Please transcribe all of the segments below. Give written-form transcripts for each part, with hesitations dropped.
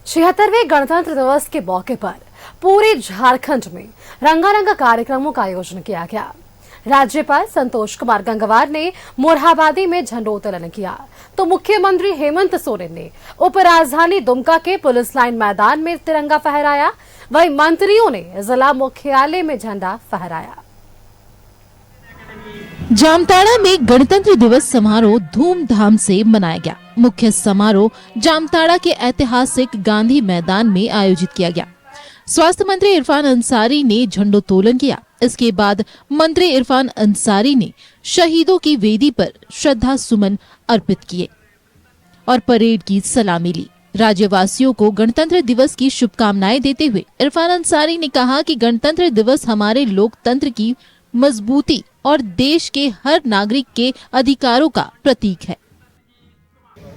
76वें गणतंत्र दिवस के मौके पर पूरे झारखंड में रंगारंग कार्यक्रमों का आयोजन किया गया। राज्यपाल संतोष कुमार गंगवार ने मोरहाबादी में झंडोत्तोलन किया, तो मुख्यमंत्री हेमंत सोरेन ने उपराजधानी दुमका के पुलिस लाइन मैदान में तिरंगा फहराया। वहीं मंत्रियों ने जिला मुख्यालय में झंडा फहराया। जामताड़ा में गणतंत्र दिवस समारोह धूमधाम से मनाया गया। मुख्य समारोह जामताड़ा के ऐतिहासिक गांधी मैदान में आयोजित किया गया। स्वास्थ्य मंत्री इरफान अंसारी ने झंडोत्तोलन किया। इसके बाद मंत्री इरफान अंसारी ने शहीदों की वेदी पर श्रद्धा सुमन अर्पित किए और परेड की सलामी ली। राज्यवासियों को गणतंत्र दिवस की शुभकामनाएं देते हुए इरफान अंसारी ने कहा कि गणतंत्र दिवस हमारे लोकतंत्र की मजबूती और देश के हर नागरिक के अधिकारों का प्रतीक है।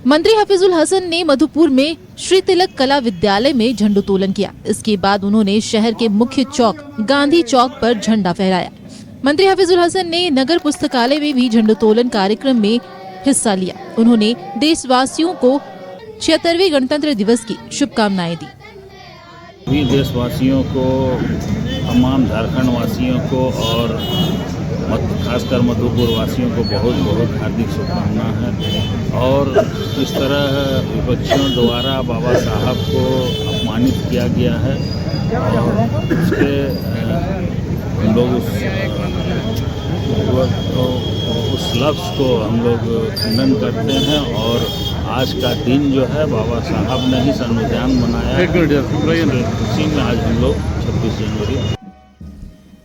मंत्री हफीजुल हसन ने मधुपुर में श्री तिलक कला विद्यालय में झंडोत्तोलन किया। इसके बाद उन्होंने शहर के मुख्य चौक गांधी चौक पर झंडा फहराया। मंत्री हफीजुल हसन ने नगर पुस्तकालय में भी झंडोत्तोलन कार्यक्रम में हिस्सा लिया। उन्होंने देशवासियों को 76वें गणतंत्र दिवस की शुभकामनाएं दी। सभी देशवासियों को, तमाम झारखंड वासियों को और खासकर मधुपुर वासियों को बहुत बहुत हार्दिक शुभकामना है। और इस तरह विपक्षियों द्वारा बाबा साहब को अपमानित किया गया है और उसके हम लोग उस लफ्ज़ को हम लोग खंडन करते हैं। और आज का दिन जो है बाबा साहब ने ही संविधान बनाया है, उसी में आज हम लोग 26 जनवरी।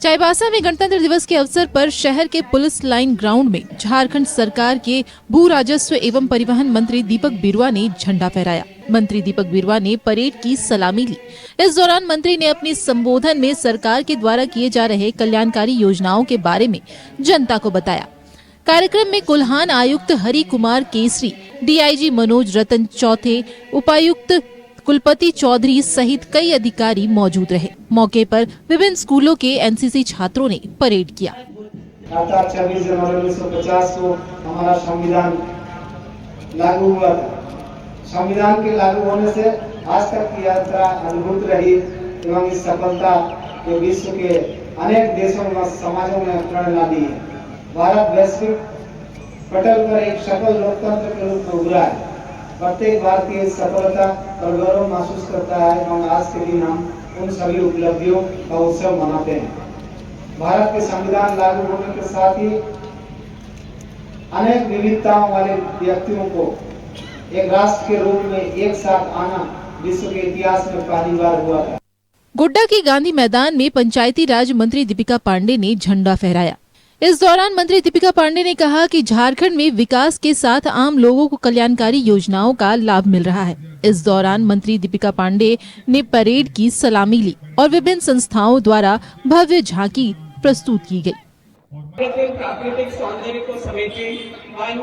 चाईबासा में गणतंत्र दिवस के अवसर पर शहर के पुलिस लाइन ग्राउंड में झारखंड सरकार के भू राजस्व एवं परिवहन मंत्री दीपक बिरुवा ने झंडा फहराया। मंत्री दीपक बिरुवा ने परेड की सलामी ली। इस दौरान मंत्री ने अपने संबोधन में सरकार के द्वारा किए जा रहे कल्याणकारी योजनाओं के बारे में जनता को बताया। कार्यक्रम में कुल्हान आयुक्त हरि कुमार केसरी, डीआईजी मनोज रतन चौथे, उपायुक्त कुलपति चौधरी सहित कई अधिकारी मौजूद रहे। मौके पर विभिन्न स्कूलों के एनसीसी छात्रों ने परेड किया। अर्थात 26 जनवरी 1950 को हमारा संविधान लागू हुआ था। संविधान के लागू होने से आज तक की यात्रा अद्भुत रही एवं इस सफलता के विश्व के अनेक देशों में समाजों में प्रेरणा दी है। भारत वैश्विक पटल पर एक सफल लोकतंत्र के रूप में उभरा है। प्रत्येक भारतीय सफलता और गौरव महसूस करता है एवं आज के दिन हम उन सभी उपलब्धियों का उत्सव मनाते हैं। भारत के संविधान लागू होने के साथ ही अनेक विविधताओं वाले व्यक्तियों को एक राष्ट्र के रूप में एक साथ आना विश्व के इतिहास में पहली बार हुआ था। गोड्डा के गांधी मैदान में पंचायती राज मंत्री दीपिका पांडे ने झंडा फहराया। इस दौरान मंत्री दीपिका पांडे ने कहा कि झारखंड में विकास के साथ आम लोगों को कल्याणकारी योजनाओं का लाभ मिल रहा है। इस दौरान मंत्री दीपिका पांडे ने परेड की सलामी ली और विभिन्न संस्थाओं द्वारा भव्य झांकी प्रस्तुत की गई। प्राकृतिक सौंदर्य को समेटे वन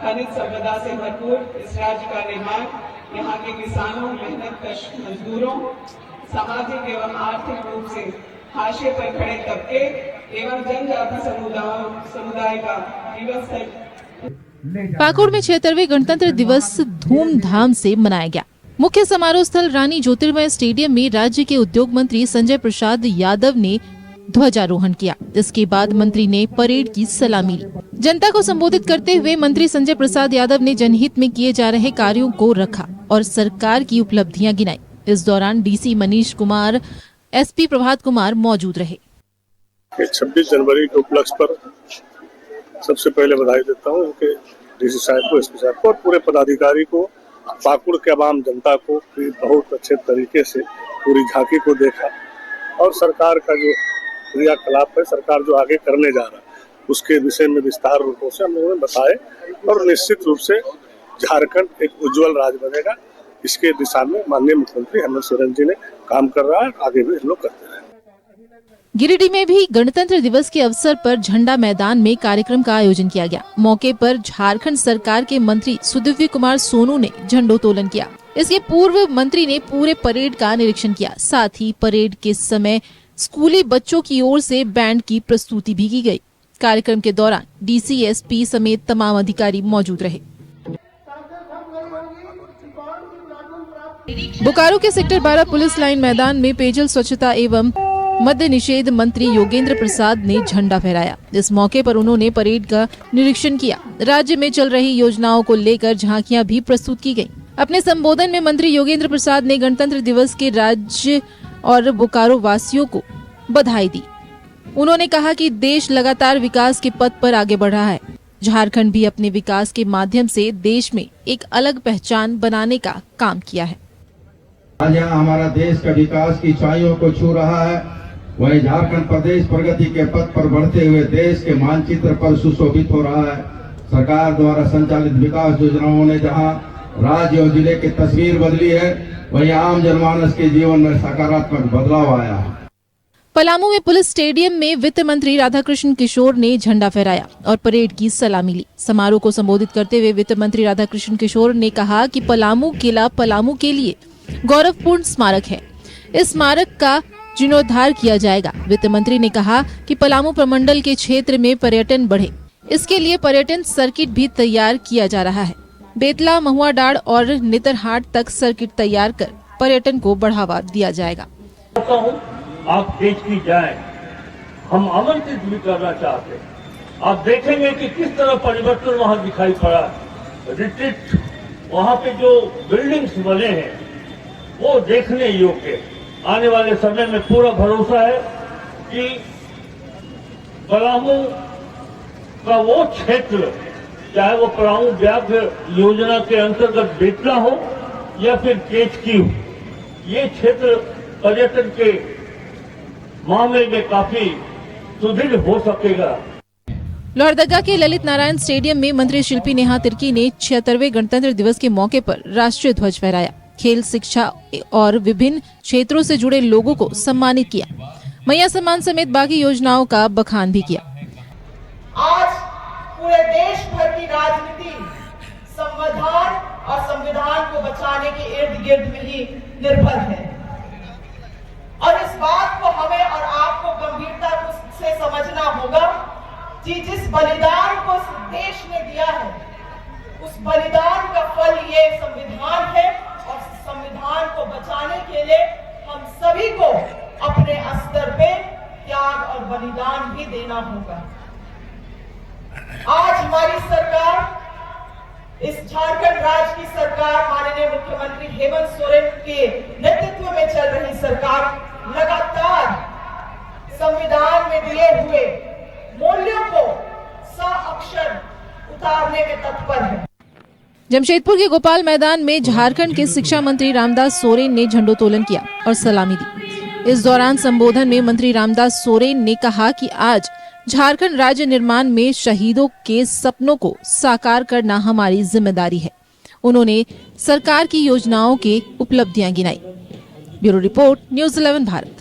खनिज संपदा से भरपूर इस राज्य का निर्माण यहाँ के किसानों, मेहनतकश मजदूरों, सामाजिक एवं आर्थिक रूप से हाशिए पर खड़े तबके एवं जनजाति समुदाय का जीवन स्तर। पाकुड़ में 76वें गणतंत्र दिवस धूमधाम से मनाया गया। मुख्य समारोह स्थल रानी ज्योतिर्मय स्टेडियम में राज्य के उद्योग मंत्री संजय प्रसाद यादव ने ध्वजारोहण किया। इसके बाद मंत्री ने परेड की सलामी ली। जनता को संबोधित करते हुए मंत्री संजय प्रसाद यादव ने जनहित में किए जा रहे कार्यों को रखा और सरकार की उपलब्धियां गिनाई। इस दौरान डीसी मनीष कुमार, एसपी प्रभात कुमार मौजूद रहे। 26 जनवरी के उपलक्ष्य पर सबसे पहले बधाई देता हूँ उनके डीसी साहब को, एसपी साहब को और पूरे पदाधिकारी को, पाकुड़ के आवाम जनता को भी बहुत अच्छे तरीके से पूरी झांकी को देखा और सरकार का जो क्रियाकलाप है, सरकार जो आगे करने जा रहा है उसके विषय में विस्तार रूपों से हम लोगों ने बताए और निश्चित रूप से झारखंड एक उज्जवल राज्य बनेगा। इसके दिशा में माननीय मुख्यमंत्री हेमंत सोरेन जी ने काम कर रहा है, आगे भी हम लोग करते रहेंगे। गिरिडीह में भी गणतंत्र दिवस के अवसर पर झंडा मैदान में कार्यक्रम का आयोजन किया गया। मौके पर झारखंड सरकार के मंत्री सुदिव्य कुमार सोनू ने झंडोत्तोलन किया। इसके पूर्व मंत्री ने पूरे परेड का निरीक्षण किया। साथ ही परेड के समय स्कूली बच्चों की ओर से बैंड की प्रस्तुति भी की गई। कार्यक्रम के दौरान डीसी, एसपी समेत तमाम अधिकारी मौजूद रहे। बोकारो के सेक्टर 12 पुलिस लाइन मैदान में पेयजल स्वच्छता एवं मद्य निषेध मंत्री योगेंद्र प्रसाद ने झंडा फहराया। इस मौके पर उन्होंने परेड का निरीक्षण किया। राज्य में चल रही योजनाओं को लेकर झांकियां भी प्रस्तुत की गयी। अपने संबोधन में मंत्री योगेंद्र प्रसाद ने गणतंत्र दिवस के राज्य और बोकारो वासियों को बधाई दी। उन्होंने कहा कि देश लगातार विकास के पथ पर आगे बढ़ रहा है। झारखंड भी अपने विकास के माध्यम से देश में एक अलग पहचान बनाने का काम किया है। आज यहाँ हमारा देश का विकास की ऊंचाइयों को छू रहा है, वही झारखंड प्रदेश प्रगति के पथ पर बढ़ते हुए देश के मानचित्र पर सुशोभित हो रहा है। सरकार द्वारा संचालित विकास योजनाओं ने जहाँ राज्य और जिले की तस्वीर बदली है, वही आम जनमानस के जीवन में सकारात्मक बदलाव आया है। पलामू में पुलिस स्टेडियम में वित्त मंत्री राधाकृष्ण किशोर ने झंडा फहराया और परेड की सलामी ली। समारोह को संबोधित करते हुए वित्त मंत्री राधाकृष्ण किशोर ने कहा कि पलामू किला पलामू के लिए गौरवपूर्ण स्मारक है। इस स्मारक का जीर्णोद्धार किया जाएगा। वित्त मंत्री ने कहा कि पलामू प्रमंडल के क्षेत्र में पर्यटन बढ़े, इसके लिए पर्यटन सर्किट भी तैयार किया जा रहा है। बेतला, महुआडांड़ और नेतरहाट तक सर्किट तैयार कर पर्यटन को बढ़ावा दिया जाएगा। आप देश की जाए, हम आमंत्रित भी करना चाहते हैं। आप देखेंगे कि किस तरह परिवर्तन वहाँ दिखाई पड़ा। रिट्रीट वहाँ पे जो बिल्डिंग्स बने हैं वो देखने योग्य। आने वाले समय में पूरा भरोसा है कि पलामू का वो क्षेत्र, चाहे वो पलामू व्याघ्र योजना के अंतर्गत बेतला हो या फिर केचकी हो, ये क्षेत्र पर्यटन के मामले में काफी सुदृढ़ हो सकेगा। लोहरदगा के ललित नारायण स्टेडियम में मंत्री शिल्पी नेहा तिर्की ने 76वें गणतंत्र दिवस के मौके पर राष्ट्रीय ध्वज फहराया। खेल, शिक्षा और विभिन्न क्षेत्रों से जुड़े लोगों को सम्मानित किया। मैया सम्मान समेत बाकी योजनाओं का बखान भी किया। आज पूरे देश भर की राजनीति संविधान और संविधान को बचाने के इर्द गिर्द में ही निर्भर है और इस बात को हमें और आपको गंभीरता से समझना होगा कि जिस बलिदान को देश ने दिया है, उस बलिदान का फल ये संविधान है और संविधान को बचाने के लिए हम सभी को अपने स्तर पे त्याग और बलिदान भी देना होगा। आज हमारी सरकार, इस झारखंड राज्य की सरकार, माननीय मुख्यमंत्री हेमंत सोरेन के नेतृत्व में चल रही सरकार लगातार संविधान में दिए हुए मूल्यों को साक्षर उतारने में तत्पर है। जमशेदपुर के गोपाल मैदान में झारखंड के शिक्षा मंत्री रामदास सोरेन ने झंडोत्तोलन किया और सलामी दी। इस दौरान संबोधन में मंत्री रामदास सोरेन ने कहा कि आज झारखंड राज्य निर्माण में शहीदों के सपनों को साकार करना हमारी जिम्मेदारी है। उन्होंने सरकार की योजनाओं के उपलब्धियां गिनाई। Bureau report, news 11 Bharat.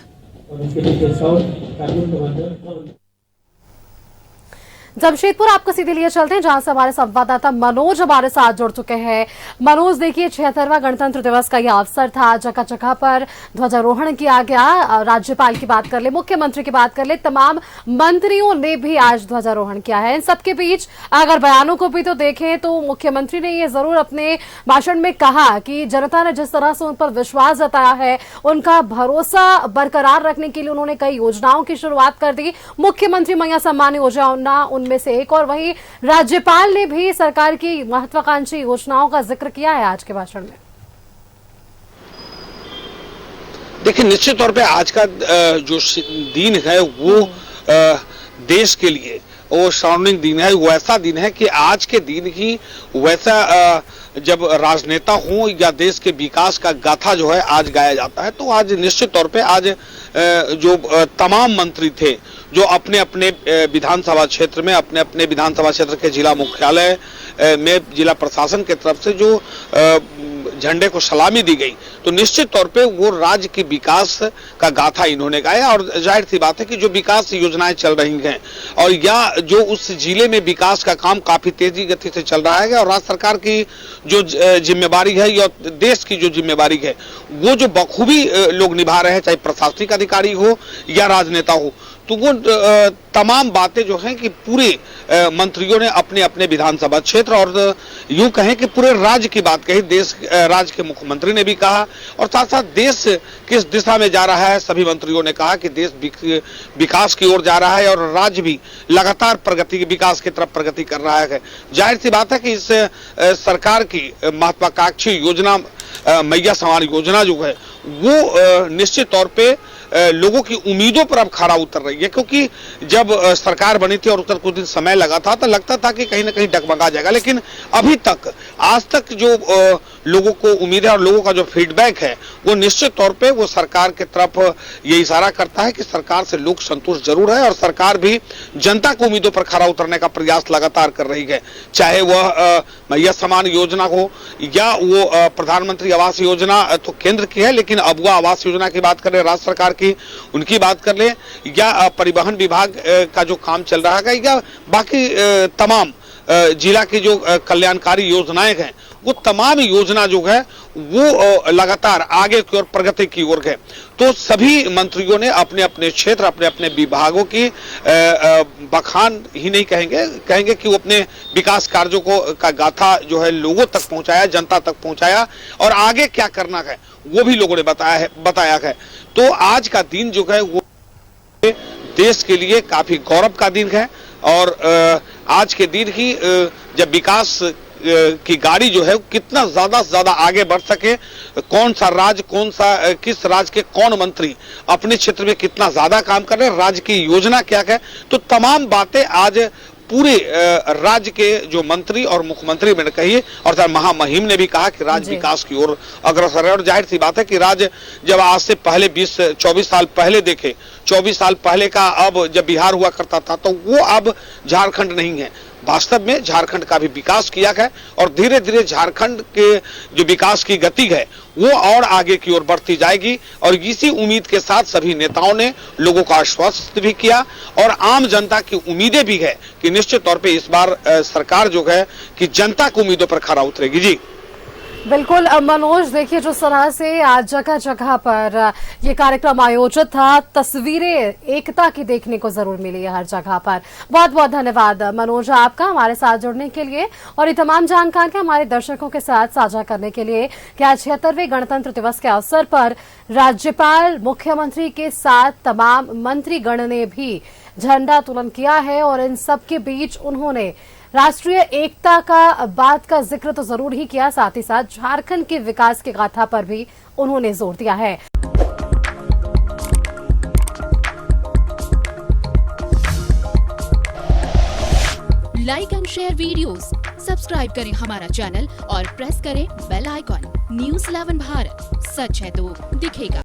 Jamshedpur आपको सीधे लिए चलते हैं, जहां से हमारे संवाददाता मनोज हमारे साथ जुड़ चुके हैं। मनोज, देखिए 76वां गणतंत्र दिवस का यह अवसर था। जगह जगह पर ध्वजारोहण किया गया। राज्यपाल की बात कर ले, मुख्यमंत्री की बात कर ले, तमाम मंत्रियों ने भी आज ध्वजारोहण किया है। इन सबके बीच अगर बयानों को भी तो देखें तो मुख्यमंत्री ने ये जरूर अपने भाषण में कहा कि जनता ने जिस तरह से उन पर विश्वास जताया है, उनका भरोसा बरकरार रखने के लिए उन्होंने कई योजनाओं की शुरुआत कर दी। मुख्यमंत्री मैया सम्मान योजना उनमें से एक, और वहीं राज्यपाल ने भी सरकार की महत्वाकांक्षी योजनाओं का जिक्र किया है आज के भाषण में। देखिए, निश्चित तौर पे आज का जो दिन है वो देश के लिए वो स्वर्णिम दिन है। वैसा दिन है कि आज के दिन ही वैसा जब राजनेता हो या देश के विकास का गाथा जो है आज गाया जाता है, तो आज निश्चित तौर पे आज जो तमाम मंत्री थे जो अपने अपने विधानसभा क्षेत्र में, अपने अपने विधानसभा क्षेत्र के जिला मुख्यालय में जिला प्रशासन के तरफ से जो झंडे को सलामी दी गई, तो निश्चित तौर पे वो राज्य की विकास का गाथा इन्होंने गाया। और जाहिर सी बात है कि जो विकास योजनाएं चल रही हैं और या जो उस जिले में विकास का काम काफी तेजी गति से चल रहा है और राज्य सरकार की जो जिम्मेवारी है या देश की जो जिम्मेवारी है वो जो बखूबी लोग निभा रहे हैं, चाहे प्रशासनिक अधिकारी हो या राजनेता हो, तो वो तमाम बातें जो हैं कि पूरे मंत्रियों ने अपने अपने विधानसभा क्षेत्र और यूं कहें कि पूरे राज्य की बात कही। देश राज्य के मुख्यमंत्री ने भी कहा और साथ साथ देश किस दिशा में जा रहा है, सभी मंत्रियों ने कहा कि देश विकास की ओर जा रहा है और राज्य भी लगातार प्रगति विकास की तरफ प्रगति कर रहा है। जाहिर सी बात है कि इस सरकार की महत्वाकांक्षी योजना मैया समान योजना जो है वो निश्चित तौर पे लोगों की उम्मीदों पर अब खरा उतर रही है, क्योंकि जब सरकार बनी थी और उस कुछ दिन समय लगा था तो लगता था कि कहीं ना कहीं डगमगा जाएगा, लेकिन अभी तक आज तक जो लोगों को उम्मीद है और लोगों का जो फीडबैक है वो निश्चित तौर पे वो सरकार की तरफ ये इशारा करता है कि सरकार से लोग संतुष्ट जरूर है और सरकार भी जनता को उम्मीदों पर खरा उतरने का प्रयास लगातार कर रही है। चाहे वह मैया समान योजना हो या वो प्रधानमंत्री आवास योजना तो केंद्र की है, लेकिन अब वह आवास योजना की बात करें राज्य सरकार की, उनकी बात कर ले, या परिवहन विभाग का जो काम चल रहा है, या बाकी तमाम जिला की जो कल्याणकारी योजनाएं हैं वो तमाम योजना जो है वो लगातार आगे की ओर प्रगति की ओर है। तो सभी मंत्रियों ने अपने अपने क्षेत्र अपने अपने विभागों की बखान ही नहीं कहेंगे कि वो अपने विकास कार्यों का गाथा जो है लोगों तक पहुंचाया, जनता तक पहुंचाया और आगे क्या करना है वो भी लोगों ने बताया है। तो आज का दिन जो है वो देश के लिए काफी गौरव का दिन है और आज के दिन ही जब विकास की गाड़ी जो है कितना ज्यादा से ज्यादा आगे बढ़ सके, कौन सा राज्य किस राज्य के कौन मंत्री अपने क्षेत्र में कितना ज्यादा काम कर रहे हैं, राज्य की योजना क्या है, तो तमाम बातें आज पूरे राज्य के जो मंत्री और मुख्यमंत्री मैंने कही और महामहिम ने भी कहा कि राज्य विकास की ओर अग्रसर है। और जाहिर सी बात है कि राज्य जब आज से पहले 20-24 साल पहले देखे, 24 साल पहले का अब जब बिहार हुआ करता था तो वो अब झारखंड नहीं है। वास्तव में झारखंड का भी विकास किया है और धीरे धीरे झारखंड के जो विकास की गति है वो और आगे की ओर बढ़ती जाएगी और इसी उम्मीद के साथ सभी नेताओं ने लोगों को आश्वस्त भी किया और आम जनता की उम्मीदें भी है कि निश्चित तौर पे इस बार सरकार जो है कि जनता की उम्मीदों पर खरा उतरेगी। जी बिल्कुल मनोज, देखिए जिस तरह से आज जगह जगह पर ये कार्यक्रम आयोजित था, तस्वीरें एकता की देखने को जरूर मिली है हर जगह पर। बहुत बहुत धन्यवाद मनोज आपका हमारे साथ जुड़ने के लिए और ये तमाम जानकारी हमारे दर्शकों के साथ साझा करने के लिए कि आज 76वें गणतंत्र दिवस के अवसर पर राज्यपाल मुख्यमंत्री के साथ तमाम मंत्रीगण ने भी झंडा उत्तोलन किया है और इन सबके बीच उन्होंने राष्ट्रीय एकता का बात का जिक्र तो जरूर ही किया, साथ ही साथ झारखंड के विकास की गाथा पर भी उन्होंने जोर दिया है। Like and share videos, subscribe करें हमारा चैनल और प्रेस करें बेल आइकॉन। न्यूज़ 11 भारत, सच है तो दिखेगा।